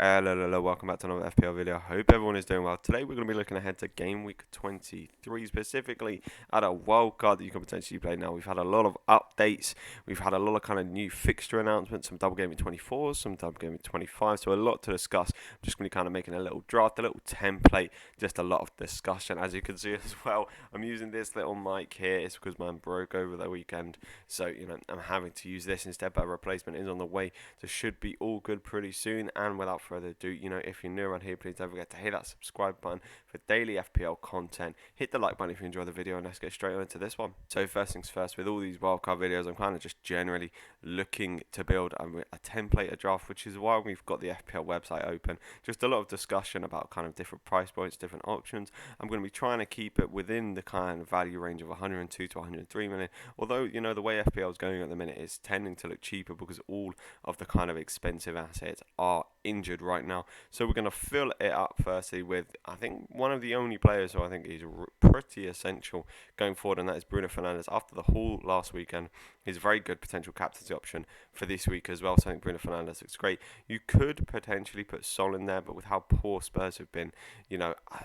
Hello, welcome back to another FPL video. I hope everyone is doing well. Today we're going to be looking ahead to game week 23, specifically at a wild card that you can potentially play now. We've had a lot of updates. We've had a lot of kind of new fixture announcements, some double game week 24s, some double game week 25, so a lot to discuss. I'm just going to be kind of making a little draft, a little template, just a lot of discussion. As you can see as well, I'm using this little mic here. It's because mine broke over the weekend, so I'm having to use this instead, but a replacement is on the way. So should be all good pretty soon. And without further ado, if you're new around here, please don't forget to hit that subscribe button for daily FPL content. Hit the like button if you enjoy the video, and let's get straight on into this one. So first things first, with all these wildcard videos, I'm kind of just generally looking to build a template, a draft, which is why we've got the FPL website open. Just a lot of discussion about kind of different price points, different options. I'm going to be trying to keep it within the kind of value range of 102 to 103 million. Although, the way FPL is going at the minute is tending to look cheaper because all of the kind of expensive assets are injured right now. So we're going to fill it up firstly with, I think, one of the only players who I think is pretty essential going forward, and that is Bruno Fernandes. After the haul last weekend, he's a very good potential captaincy option for this week as well. So I think Bruno Fernandes looks great. You could potentially put Son in there, but with how poor Spurs have been,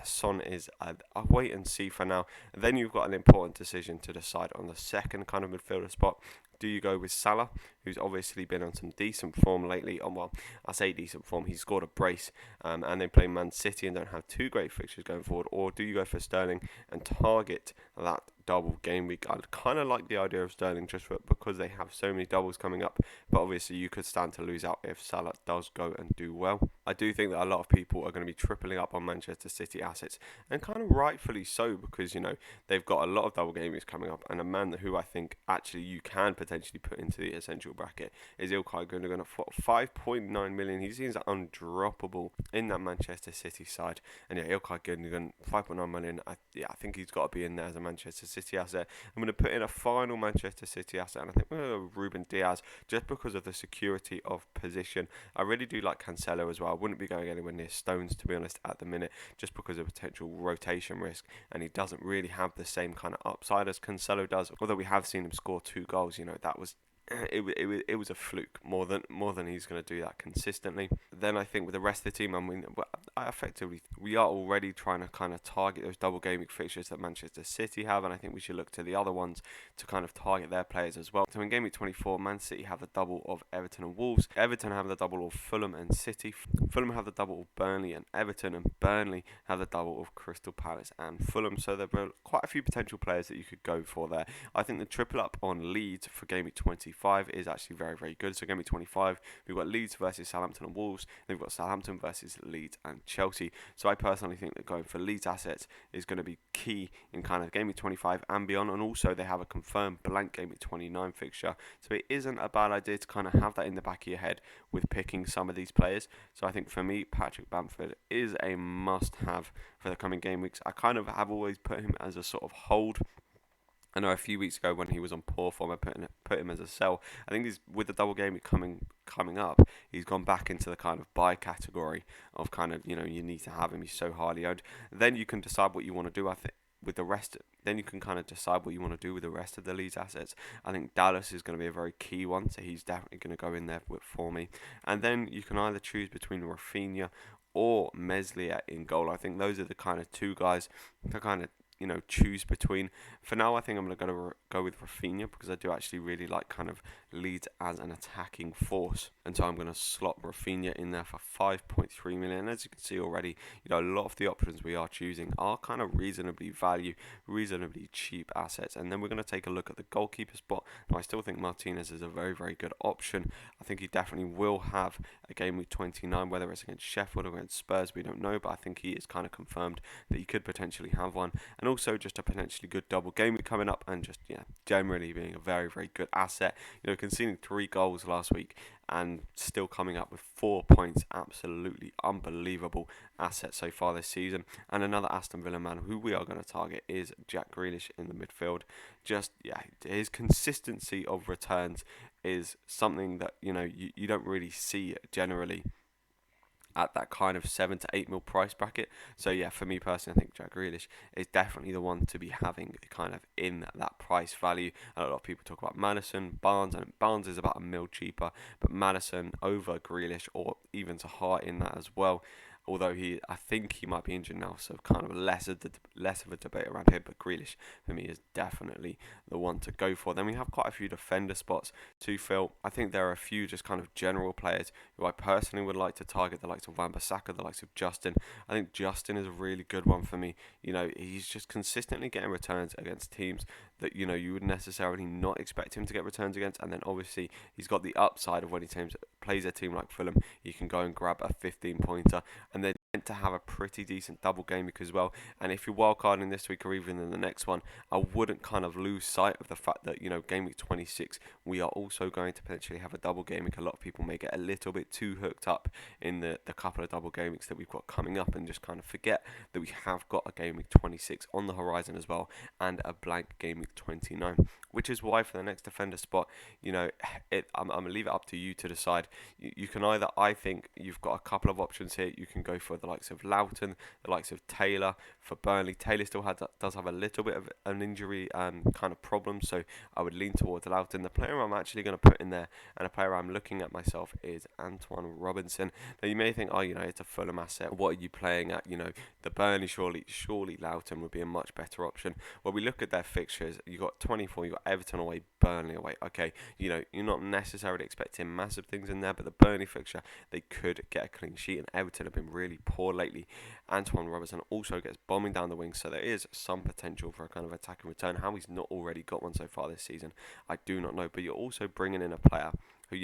Son is a wait and see for now. And then you've got an important decision to decide on the second kind of midfielder spot. Do you go with Salah, who's obviously been on some decent form lately? Well, I say decent form. He's scored a brace, and they play Man City and don't have too great fixtures going forward. Or do you go for Sterling and target that double game week? I kind of like the idea of Sterling just because they have so many doubles coming up. But obviously, you could stand to lose out if Salah does go and do well. I do think that a lot of people are going to be tripling up on Manchester City assets, and kind of rightfully so, because they've got a lot of double game weeks coming up, and a man who I think actually you can potentially put into the essential bracket is Ilkay Gundogan at 5.9 million. He seems undroppable in that Manchester City side, and Ilkay Gundogan 5.9 million. I think he's got to be in there as a Manchester City asset. I'm going to put in a final Manchester City asset, and I think Ruben Diaz, just because of the security of position. I really do like Cancelo as well. I wouldn't be going anywhere near Stones, to be honest, at the minute, just because of potential rotation risk, and he doesn't really have the same kind of upside as Cancelo does. Although we have seen him score 2 goals, that was it was a fluke more than he's going to do that consistently. Then I think with the rest of the team, we are already trying to kind of target those double game week fixtures that Manchester City have, and I think we should look to the other ones to kind of target their players as well. So in game week 24, Man City have the double of Everton and Wolves. Everton have the double of Fulham and City. Fulham have the double of Burnley and Everton, and Burnley have the double of Crystal Palace and Fulham. So there are quite a few potential players that you could go for there. I think the triple up on Leeds for game week 25 is actually very, very good. So game week 25, we've got Leeds versus Southampton and Wolves. Then we've got Southampton versus Leeds and Chelsea. So I personally think that going for Leeds assets is going to be key in kind of game week 25 and beyond. And also they have a confirmed blank game week 29 fixture. So it isn't a bad idea to kind of have that in the back of your head with picking some of these players. So I think for me, Patrick Bamford is a must-have for the coming game weeks. I kind of have always put him as a sort of hold. I know a few weeks ago when he was on poor form, I put him as a sell. I think with the double game coming up, he's gone back into the kind of buy category of kind of, you need to have him. He's so highly owned. Then you can decide what you want to do. I think with the rest, then you can kind of decide what you want to do with the rest of the Leeds assets. I think Dallas is going to be a very key one, so he's definitely going to go in there for me. And then you can either choose between Rafinha or Meslier in goal. I think those are the kind of two guys to kind of choose between. For now, I think I'm going to go with Rafinha because I do actually really like kind of Leeds as an attacking force, and so I'm going to slot Rafinha in there for 5.3 million. And as you can see already, a lot of the options we are choosing are kind of reasonably cheap assets. And then we're going to take a look at the goalkeeper spot. Now, I still think Martinez is a very, very good option. I think he definitely will have a game week 29, whether it's against Sheffield or against Spurs, we don't know, but I think he is kind of confirmed that he could potentially have one. And also just a potentially good double game week coming up, and just generally being a very, very good asset. Conceding 3 goals last week and still coming up with 4 points. Absolutely unbelievable asset so far this season. And another Aston Villa man who we are going to target is Jack Grealish in the midfield. Just his consistency of returns is something that you don't really see generally at that kind of 7 to 8 mil price bracket. So yeah, for me personally, I think Jack Grealish is definitely the one to be having kind of in that price value. And a lot of people talk about Maddison, Barnes, and Barnes is about a mil cheaper, but Maddison over Grealish, or even to Hart in that as well. Although I think he might be injured now, so kind of less of a debate around here. But Grealish for me is definitely the one to go for. Then we have quite a few defender spots to fill. I think there are a few just kind of general players who I personally would like to target, the likes of Wan-Bissaka, the likes of Justin. I think Justin is a really good one for me. He's just consistently getting returns against teams that you would necessarily not expect him to get returns against, and then obviously he's got the upside of when he plays a team like Fulham, he can go and grab a 15-pointer, and they're meant to have a pretty decent double game week as well. And if you're wildcarding this week or even in the next one, I wouldn't kind of lose sight of the fact that game week 26 we are also going to potentially have a double game week. A lot of people may get a little bit too hooked up in the couple of double game weeks that we've got coming up and just kind of forget that we have got a game week 26 on the horizon as well, and a blank game week 29, which is why for the next defender spot, I'm going to leave it up to you to decide. You can either, I think you've got a couple of options here. You can go for the likes of Loughton, the likes of Taylor for Burnley. Taylor still does have a little bit of an injury kind of problem, so I would lean towards Loughton. The player I'm actually going to put in there, and a player I'm looking at myself, is Antoine Robinson. Now you may think, it's a Fulham asset. What are you playing at? The Burnley, surely Loughton would be a much better option. Well, we look at their fixtures. You got 24, you got Everton away, Burnley away. Okay, you're not necessarily expecting massive things in there, but the Burnley fixture, they could get a clean sheet, and Everton have been really poor lately. Antoine Robinson also gets bombing down the wings, so there is some potential for a kind of attacking return. How he's not already got one so far this season, I do not know. But you're also bringing in a player who,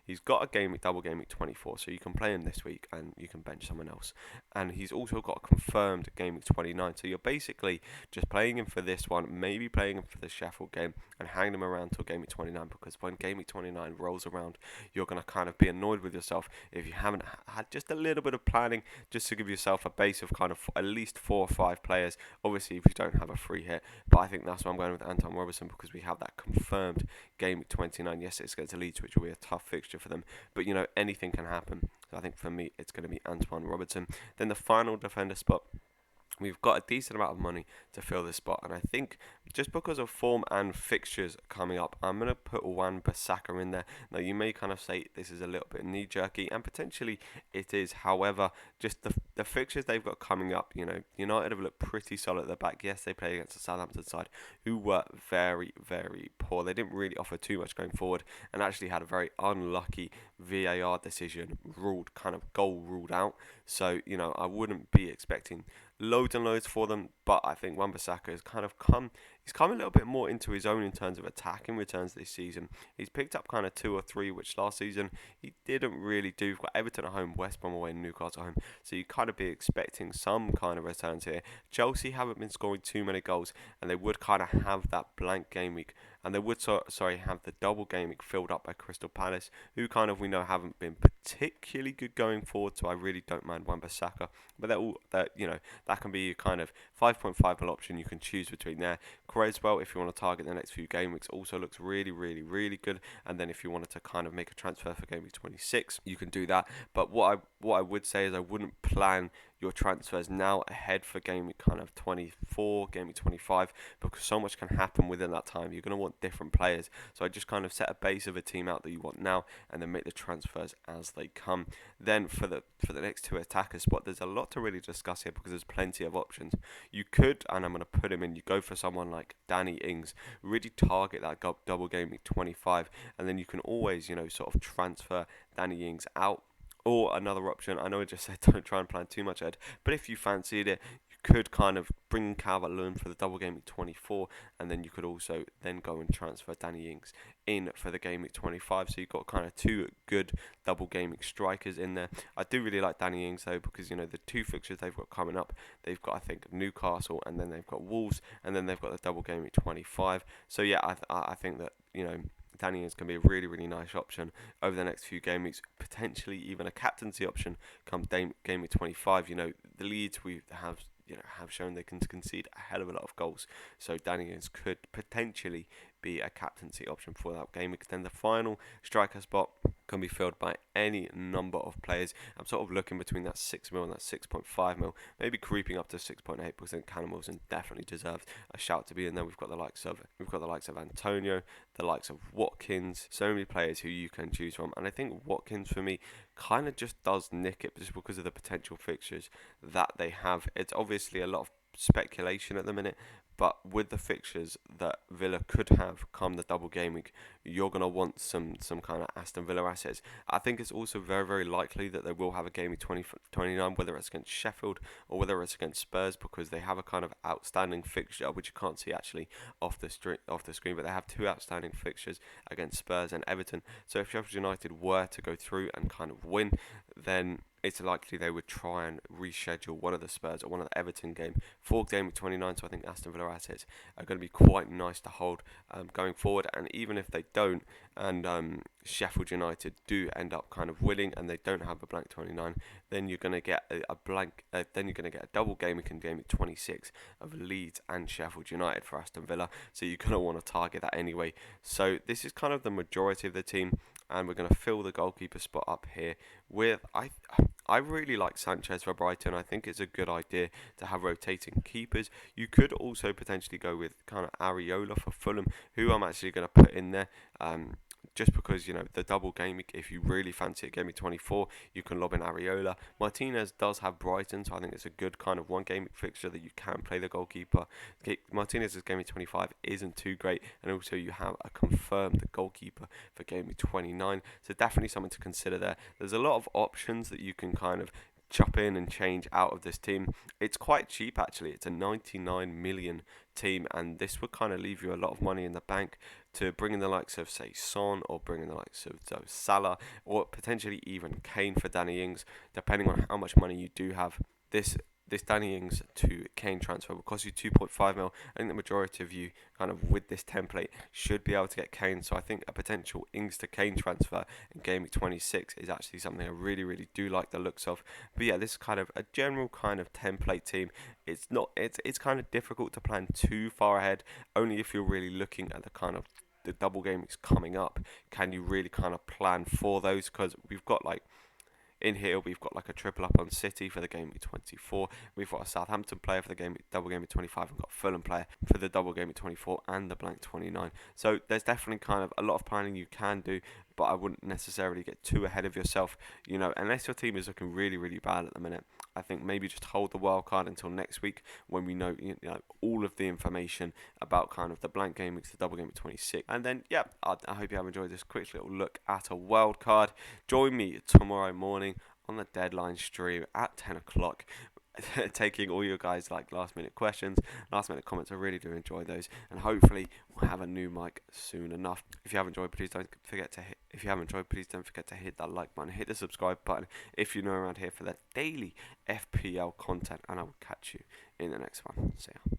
he's got a double game week 24, so you can play him this week and you can bench someone else. And he's also got a confirmed game week 29, so you're basically just playing him for this one, maybe playing him for the Sheffield game, and hanging him around till game week 29, because when game week 29 rolls around, you're going to kind of be annoyed with yourself if you haven't had just a little bit of planning, just to give yourself a base of kind of at least 4 or 5 players. Obviously, if you don't have a free hit, but I think that's why I'm going with Anton Robinson, because we have that confirmed game week 29. Yes, it's going to Leeds, which will be a tough fixture for them, but anything can happen. So I think for me, it's going to be Antoine Robinson. Then the final defender spot, we've got a decent amount of money to fill this spot, and I think just because of form and fixtures coming up, I'm going to put Wan-Bissaka in there. Now, you may kind of say this is a little bit knee-jerky, and potentially it is. However, just the fixtures they've got coming up, United have looked pretty solid at the back. Yes, they played against the Southampton side, who were very, very poor. They didn't really offer too much going forward, and actually had a very unlucky VAR decision goal ruled out. So, I wouldn't be expecting loads and loads for them, but I think Wan-Bissaka has he's come a little bit more into his own in terms of attacking returns this season. He's picked up kind of 2 or 3, which last season he didn't really do. We've got Everton at home, West Brom away, and Newcastle at home, so you kind of be expecting some kind of returns here. Chelsea haven't been scoring too many goals, and they would kind of have that blank game week, and they would have the double game week filled up by Crystal Palace, who we know haven't been particularly good going forward, so I really don't mind Wan-Bissaka. But that can be kind of 5.5 mil option you can choose between there. Creswell, if you want to target the next few game weeks, also looks really, really, really good. And then if you wanted to kind of make a transfer for game week 26, you can do that. But what I would say is I wouldn't plan your transfers now ahead for game week kind of 24, game week 25, because so much can happen within that time. You're going to want different players. So I just kind of set a base of a team out that you want now, and then make the transfers as they come. Then for the next 2 attacker spot, there's a lot to really discuss here, because there's plenty of options. You could, and I'm going to put him in, you go for someone like Danny Ings, really target that double game week 25, and then you can always, sort of transfer Danny Ings out. Or another option, I know I just said don't try and plan too much ahead, but if you fancied it, you could kind of bring Calvert-Lewin for the double game week 24, and then you could also then go and transfer Danny Ings in for the game week 25. So you've got kind of 2 good double game week strikers in there. I do really like Danny Ings though, because the 2 fixtures they've got coming up, they've got I think Newcastle, and then they've got Wolves, and then they've got the double game week 25. So yeah, I think that Danny Ings can be a really, really nice option over the next few game weeks, potentially even a captaincy option come game week 25. The Leeds we have shown they can concede a hell of a lot of goals, so Danny Ings could potentially be a captaincy option for that game week. Then the final striker spot, can be filled by any number of players. I'm sort of looking between that 6 mil and that 6.5 mil, maybe creeping up to 6.8%. Callum Wilson definitely deserves a shout to be in there. We've got the likes of Antonio, the likes of Watkins, so many players who you can choose from. And I think Watkins for me kind of just does nick it just because of the potential fixtures that they have. It's obviously a lot of speculation at the minute, but with the fixtures that Villa could have come the double game week, you're going to want some kind of Aston Villa assets. I think it's also very, very likely that they will have a game week 29, whether it's against Sheffield or whether it's against Spurs, because they have a kind of outstanding fixture, which you can't see actually off the screen, but they have two outstanding fixtures against Spurs and Everton. So if Sheffield United were to go through and kind of win, then it's likely they would try and reschedule one of the Spurs or one of the Everton game for game week 29. So I think Aston Villa assets are going to be quite nice to hold going forward. And even if they don't, and Sheffield United do end up kind of winning and they don't have a blank 29, then you're going to get then you're going to get a double game week in game week 26 of Leeds and Sheffield United for Aston Villa. So you're going to want to target that anyway. So this is kind of the majority of the team. And we're going to fill the goalkeeper spot up here with, I really like Sanchez for Brighton. I think it's a good idea to have rotating keepers. You could also potentially go with kind of Areola for Fulham, who I'm actually going to put in there. Just because, the double game week, if you really fancy it, game week 24, you can lob in Areola. Martinez does have Brighton, so I think it's a good kind of one game week fixture that you can play the goalkeeper. Martinez's game week 25 isn't too great, and also you have a confirmed goalkeeper for game week 29, so definitely something to consider there. There's a lot of options that you can kind of chop in and change out of this team. It's quite cheap actually. It's a 99 million team, and this would kind of leave you a lot of money in the bank to bring in the likes of, say, Son, or bring in the likes of Salah, or potentially even Kane for Danny Ings, depending on how much money you do have. This Danny Ings to Kane transfer will cost you 2.5 mil. I think the majority of you kind of with this template should be able to get Kane. So I think a potential Ings to Kane transfer in game week 26 is actually something I really, really do like the looks of. But yeah, this is kind of a general kind of template team. It's kind of difficult to plan too far ahead, only if you're really looking at the double game weeks coming up. Can you really kind of plan for those? Because we've got in here, we've got like a triple up on City for the game week 24. We've got a Southampton player for the double game week 25, and got a Fulham player for the double game week 24 and the blank 29. So there's definitely kind of a lot of planning you can do, but I wouldn't necessarily get too ahead of yourself. Unless your team is looking really, really bad at the minute, I think maybe just hold the wild card until next week when we know all of the information about kind of the blank game weeks, the double game week 26. And then I hope you have enjoyed this quick little look at a wild card. Join me tomorrow morning on the deadline stream at 10 o'clock. Taking all your guys last minute questions, last minute comments. I really do enjoy those, and hopefully we'll have a new mic soon enough. If you have enjoyed, please don't forget to hit that like button, hit the subscribe button if you're new around here for that daily FPL content, and I will catch you in the next one. See ya.